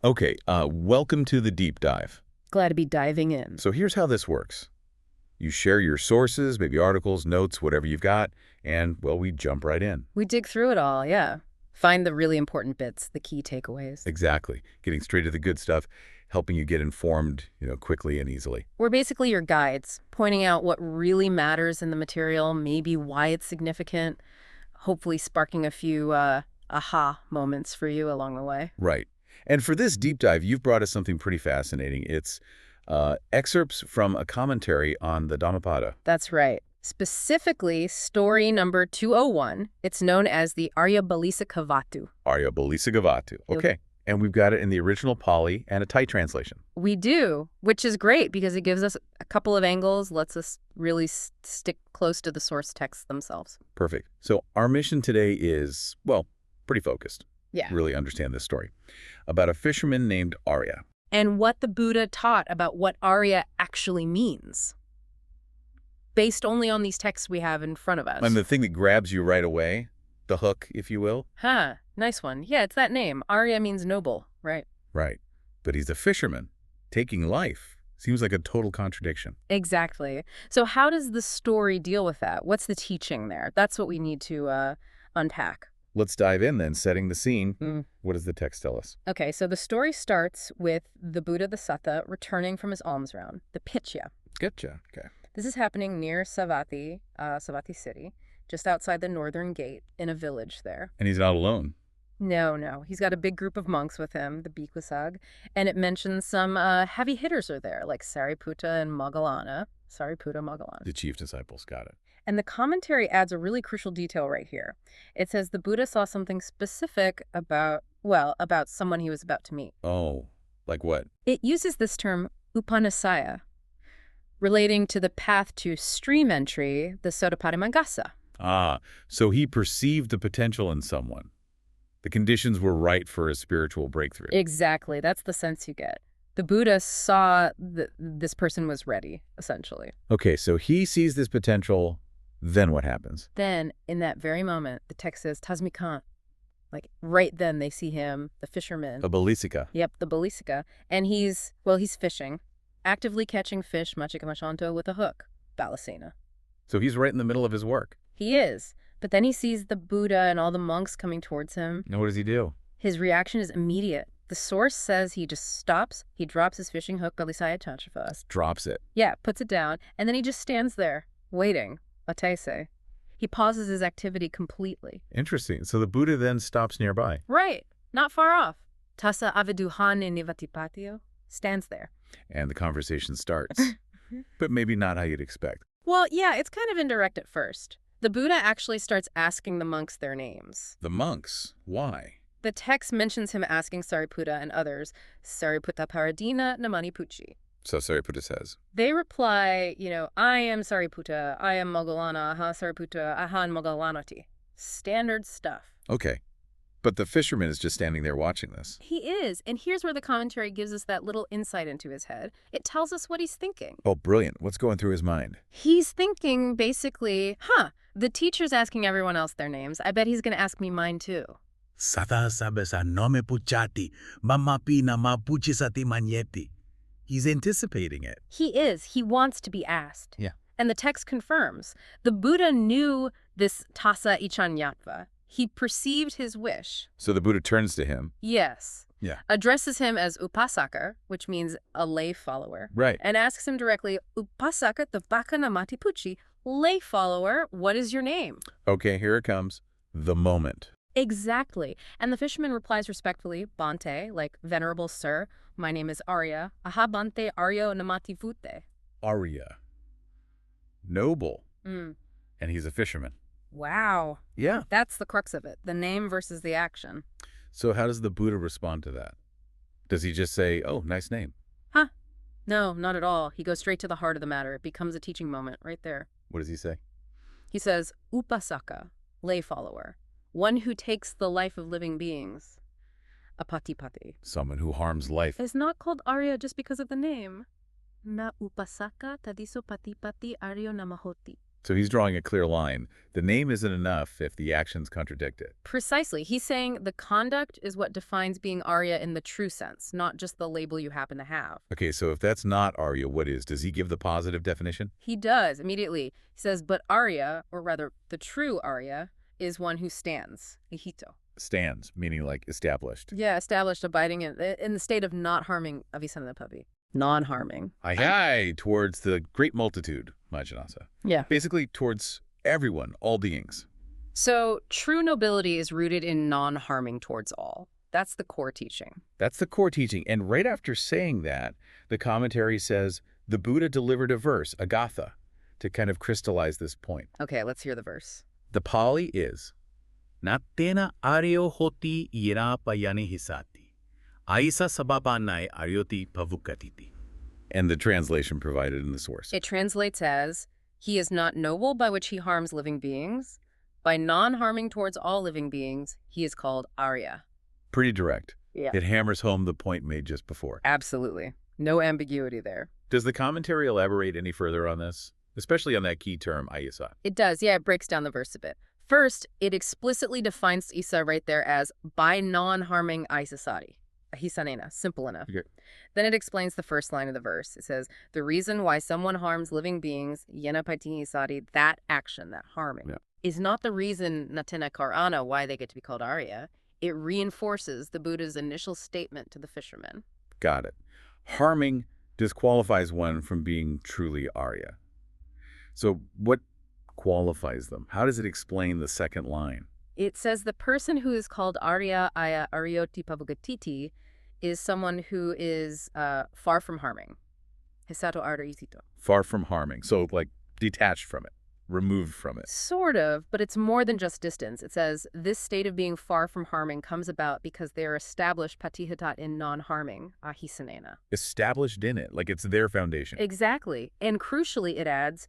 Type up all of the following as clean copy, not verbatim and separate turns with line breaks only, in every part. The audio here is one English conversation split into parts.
Okay, welcome to the deep dive.
Glad to be diving in.
So here's how this works. You share your sources, maybe articles, notes, whatever you've got, and, well, we jump right in.
We dig through it all, yeah. Find the really important bits, the key takeaways.
Exactly. Getting straight to the good stuff, helping you get informed, quickly and easily.
We're basically your guides, pointing out what really matters in the material, maybe why it's significant, hopefully sparking a few aha moments for you along the way.
Right. And for this deep dive, you've brought us something pretty fascinating. It's excerpts from a commentary on the Dhammapada.
That's right. Specifically, story number 201. It's known as the Ariyabālisikavatthu.
Ariyabālisikavatthu. Okay. And we've got it in the original Pali and a Thai translation.
We do, which is great because it gives us a couple of angles, lets us really stick close to the source texts themselves.
Perfect. So our mission today is, well, pretty focused.
Yeah.
Really understand this story. About a fisherman named Ariya.
And what the Buddha taught about what Ariya actually means, based only on these texts we have in front of us.
And the thing that grabs you right away, the hook, if you will.
Huh, nice one. Yeah, it's that name. Ariya means noble, right?
Right. But he's a fisherman, taking life. Seems like a total contradiction.
Exactly. So how does the story deal with that? What's the teaching there? That's what we need to unpack.
Let's dive in then, setting the scene. What does the text tell us?
Okay, so the story starts with the Buddha the Sattva returning from his alms round, the Pitya.
Getcha. Okay.
This is happening near Savatthi, Savatthi city, just outside the northern gate in a village there.
And he's not alone.
No. He's got a big group of monks with him, the Bhikkhusag, and it mentions some heavy hitters are there, like Sariputta and Moggallana.
The chief disciples. Got it.
And the commentary adds a really crucial detail right here. It says the Buddha saw something specific about someone he was about to meet.
Oh, like what?
It uses this term, upanasaya, relating to the path to stream entry, the Sotapadimagasa.
Ah, so he perceived the potential in someone. The conditions were right for a spiritual breakthrough.
Exactly. That's the sense you get. The Buddha saw this person was ready, essentially.
Okay, so he sees this potential. Then what happens?
Then, in that very moment, the text says, Tasmikant. Like, right then they see him, the fisherman.
A Bālisika.
Yep, the Bālisika. And he's fishing, actively catching fish, machikamashanto, with a hook, Balasena.
So he's right in the middle of his work.
He is. But then he sees the Buddha and all the monks coming towards him.
And what does he do?
His reaction is immediate. The source says he just stops, he drops his fishing hook, Balisaya Chachafa.
Drops it.
Yeah, puts it down, and then he just stands there, waiting. Atese. He pauses his activity completely.
Interesting. So the Buddha then stops nearby.
Right. Not far off. Tassa aviduhane nivatipatio stands there.
And the conversation starts. But maybe not how you'd expect.
Well, yeah, it's kind of indirect at first. The Buddha actually starts asking the monks their names.
The monks? Why?
The text mentions him asking Sariputta and others, Sariputta Paradina Namani Pucci.
So Sariputta says.
They reply, I am Sariputta, I am Moggallana, aha Sariputta, ahan Moggallanati. Standard stuff.
Okay. But the fisherman is just standing there watching this.
He is. And here's where the commentary gives us that little insight into his head. It tells us what he's thinking.
Oh, brilliant. What's going through his mind?
He's thinking, basically, the teacher's asking everyone else their names. I bet he's going to ask me mine, too.
Sata sabesa nome puchati, mamapi nama puchisati manyeti.
He's anticipating it.
He is. He wants to be asked.
Yeah.
And the text confirms. The Buddha knew this tassa ichanyatva. He perceived his wish.
So the Buddha turns to him.
Yes.
Yeah.
Addresses him as upasaka, which means a lay follower.
Right.
And asks him directly, upasaka tavaka namati pucci, lay follower, what is your name?
Okay, here it comes. The moment.
Exactly. And the fisherman replies respectfully, Bante, like venerable sir, my name is Ariya. Aha Bante Aryo namati vute.
Ariya. Noble.
Mm.
And he's a fisherman.
Wow.
Yeah.
That's the crux of it, the name versus the action.
So how does the Buddha respond to that? Does he just say, oh, nice name?
No, not at all. He goes straight to the heart of the matter. It becomes a teaching moment right there.
What does he say?
He says, upasaka, lay follower, one who takes the life of living beings. Apatipati.
Someone who harms life.
It's not called Ariya just because of the name. Na upasaka tadiso patipati Aryo namahoti.
So he's drawing a clear line. The name isn't enough if the actions contradict it.
Precisely. He's saying the conduct is what defines being Arya in the true sense, not just the label you happen to have.
Okay, so if that's not Ariya, what is? Does he give the positive definition?
He does, immediately. He says, but Arya, or rather, the true Arya, is one who stands, ihito.
Stands, meaning like established.
Yeah, established, abiding in the state of not harming avisananapavi. Non-harming.
Aye, towards the great multitude, Majanasa.
Yeah.
Basically towards everyone, all beings.
So true nobility is rooted in non-harming towards all. That's the core teaching.
That's the core teaching. And right after saying that, the commentary says the Buddha delivered a verse, a gatha, to kind of crystallize this point.
Okay, let's hear the verse.
The Pali is,
Nattena Ariyo hoti Irapayani hisati. Aisa sababanai Arioti pavukatiti.
and the translation provided in the source.
It translates as, he is not noble by which he harms living beings. By non-harming towards all living beings, he is called Ariya.
Pretty direct.
Yeah.
It hammers home the point made just before.
Absolutely. No ambiguity there.
Does the commentary elaborate any further on this? Especially on that key term, ayasa.
It does, yeah, it breaks down the verse a bit. First, it explicitly defines Isa right there as by non-harming Aisasari. Ahisanena, simple enough.
Okay.
Then it explains the first line of the verse. It says, the reason why someone harms living beings, yenapati isari, that action, that harming, is not the reason natena karana, why they get to be called Ariya. It reinforces the Buddha's initial statement to the fisherman.
Got it. Harming disqualifies one from being truly Ariya. So what qualifies them? How does it explain the second line?
It says the person who is called Ariya aya Ariyoti Pavagatiti is someone who is far from harming. Hisato Ariyito.
Far from harming. So like detached from it, removed from it.
Sort of, but it's more than just distance. It says this state of being far from harming comes about because they are established patihatat in non-harming, ahisanena.
Established in it, like it's their foundation.
Exactly. And crucially, it adds,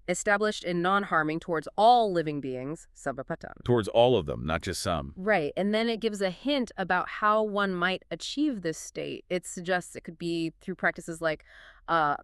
established in non-harming towards all living beings, sabapatan.
Towards all of them, not just some.
Right. And then it gives a hint about how one might achieve this state. It suggests it could be through practices like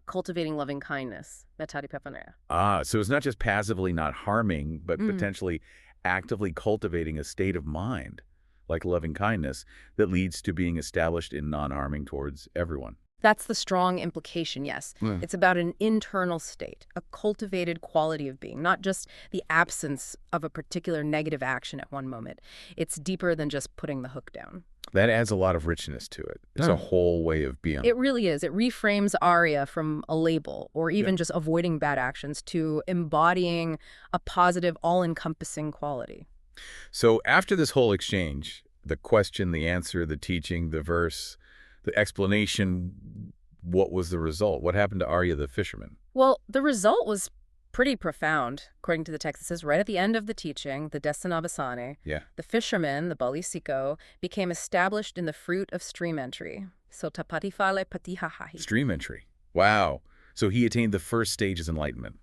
cultivating loving kindness.
So it's not just passively not harming, but potentially actively cultivating a state of mind, like loving kindness, that leads to being established in non-harming towards everyone.
That's the strong implication, yes. It's about an internal state, a cultivated quality of being, not just the absence of a particular negative action at one moment. It's deeper than just putting the hook down.
That adds a lot of richness to it. It's a whole way of being.
It really is. It reframes Ariya from a label or even just avoiding bad actions to embodying a positive, all-encompassing quality.
So after this whole exchange, the question, the answer, the teaching, the verse, the explanation, what was the result? What happened to Ariya the fisherman?
Well, the result was pretty profound. According to the text, it says right at the end of the teaching, the Desanabasane, the fisherman, the Balisiko, became established in the fruit of stream entry. So tapatifale patihahahi.
Stream entry. Wow. So he attained the first stage's enlightenment.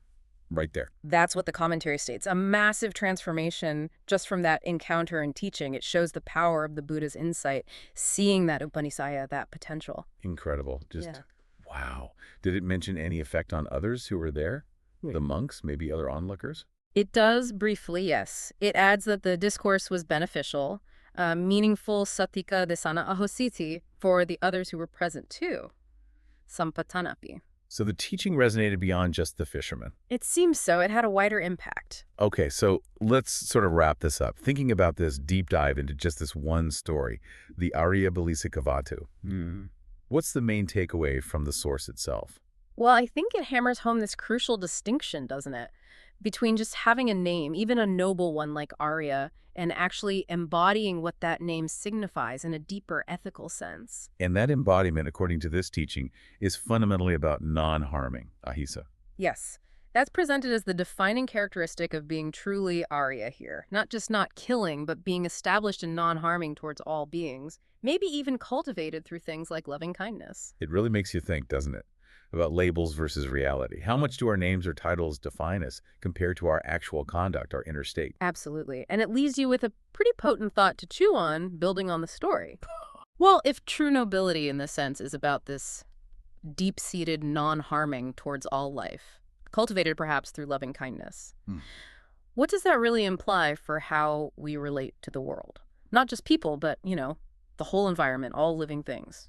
Right there.
That's what the commentary states. A massive transformation just from that encounter and teaching. It shows the power of the Buddha's insight, seeing that Upanisaya, that potential.
Incredible. Wow. Did it mention any effect on others who were there? The monks, maybe other onlookers?
It does briefly, yes. It adds that the discourse was beneficial, meaningful satika desana ahositi for the others who were present too. Sampatanapi.
So the teaching resonated beyond just the fisherman.
It seems so. It had a wider impact.
Okay, so let's sort of wrap this up. Thinking about this deep dive into just this one story, the Ariyabālisikavatthu. What's the main takeaway from the source itself?
Well, I think it hammers home this crucial distinction, doesn't it? Between just having a name, even a noble one like Ariya, and actually embodying what that name signifies in a deeper ethical sense.
And that embodiment, according to this teaching, is fundamentally about non-harming, ahisa.
Yes. That's presented as the defining characteristic of being truly Ariya here. Not just not killing, but being established in non-harming towards all beings, maybe even cultivated through things like loving kindness.
It really makes you think, doesn't it? About labels versus reality. How much do our names or titles define us compared to our actual conduct, our inner state?
Absolutely. And it leaves you with a pretty potent thought to chew on, building on the story. Well, if true nobility in this sense is about this deep-seated non-harming towards all life, cultivated perhaps through loving kindness.
Hmm.
What does that really imply for how we relate to the world? Not just people, but, the whole environment, all living things.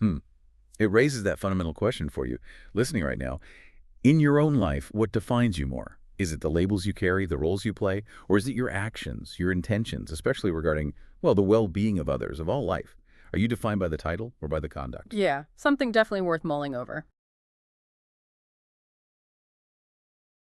It raises that fundamental question for you, listening right now. In your own life, what defines you more? Is it the labels you carry, the roles you play, or is it your actions, your intentions, especially regarding, well, the well-being of others, of all life? Are you defined by the title or by the conduct?
Yeah, something definitely worth mulling over.